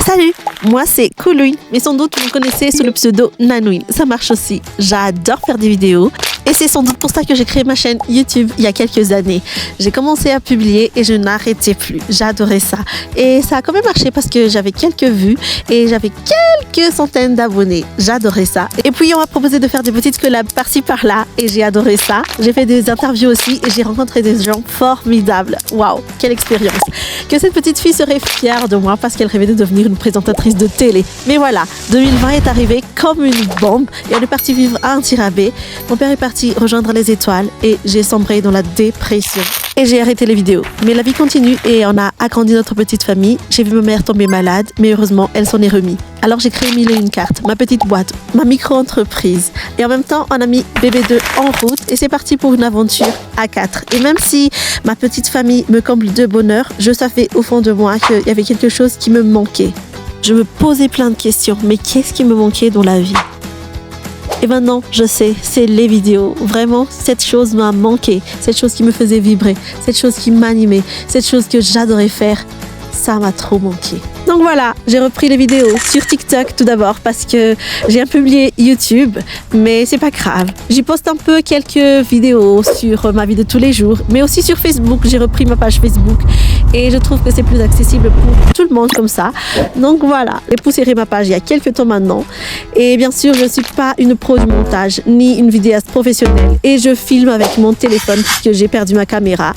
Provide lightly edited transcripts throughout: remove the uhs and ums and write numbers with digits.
Salut, moi c'est Coolwin, mais sans doute vous me connaissez sous le pseudo Nanwin. Ça marche aussi, j'adore faire des vidéos et c'est sans doute pour ça que j'ai créé ma chaîne YouTube il y a quelques années. J'ai commencé à publier et je n'arrêtais plus, j'adorais ça. Et ça a quand même marché parce que j'avais quelques vues et j'avais quelques centaines d'abonnés. J'adorais ça. Et puis on m'a proposé de faire des petites collabs par-ci par-là et j'ai adoré ça. J'ai fait des interviews aussi et j'ai rencontré des gens formidables. Waouh, quelle expérience! Que cette petite fille serait fière de moi parce qu'elle rêvait de devenir une présentatrice de télé. Mais voilà, 2020 est arrivé comme une bombe et on est parti vivre à Antirabé. Mon père est parti rejoindre les étoiles et j'ai sombré dans la dépression. Et j'ai arrêté les vidéos. Mais la vie continue et on a agrandi notre petite famille. J'ai vu ma mère tomber malade, mais heureusement, elle s'en est remise. Alors j'ai créé 1001 cartes, ma petite boîte, ma micro-entreprise. Et en même temps, on a mis BB2 en route et c'est parti pour une aventure à 4. Et même si ma petite famille me comble de bonheur, je savais au fond de moi qu'il y avait quelque chose qui me manquait. Je me posais plein de questions, mais qu'est-ce qui me manquait dans la vie? Et maintenant, je sais, c'est les vidéos. Vraiment, cette chose m'a manqué. Cette chose qui me faisait vibrer. Cette chose qui m'animait. Cette chose que j'adorais faire. Ça m'a trop manqué. Donc voilà, j'ai repris les vidéos sur TikTok tout d'abord parce que j'ai publié YouTube, mais c'est pas grave. J'y poste un peu quelques vidéos sur ma vie de tous les jours, mais aussi sur Facebook. J'ai repris ma page Facebook et je trouve que c'est plus accessible pour tout le monde comme ça. Donc voilà, j'ai poussiéré ma page il y a quelques temps maintenant. Et bien sûr, je ne suis pas une pro du montage ni une vidéaste professionnelle et je filme avec mon téléphone puisque j'ai perdu ma caméra.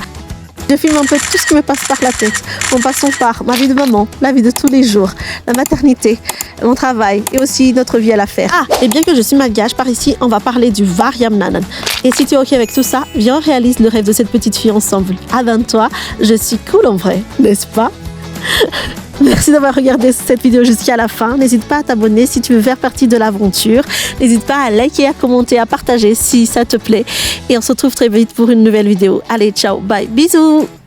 Je filme un peu tout ce qui me passe par la tête, en passant par ma vie de maman, la vie de tous les jours, la maternité, mon travail et aussi notre vie à la faire. Ah, et bien que je suis malgache, par ici, on va parler du Variamnanan. Et si tu es OK avec tout ça, viens, on réalise le rêve de cette petite fille ensemble. Abonne-toi, je suis cool en vrai, n'est-ce pas? Merci d'avoir regardé cette vidéo jusqu'à la fin. N'hésite pas à t'abonner si tu veux faire partie de l'aventure. N'hésite pas à liker, à commenter, à partager si ça te plaît. Et on se retrouve très vite pour une nouvelle vidéo. Allez, ciao, bye, bisous!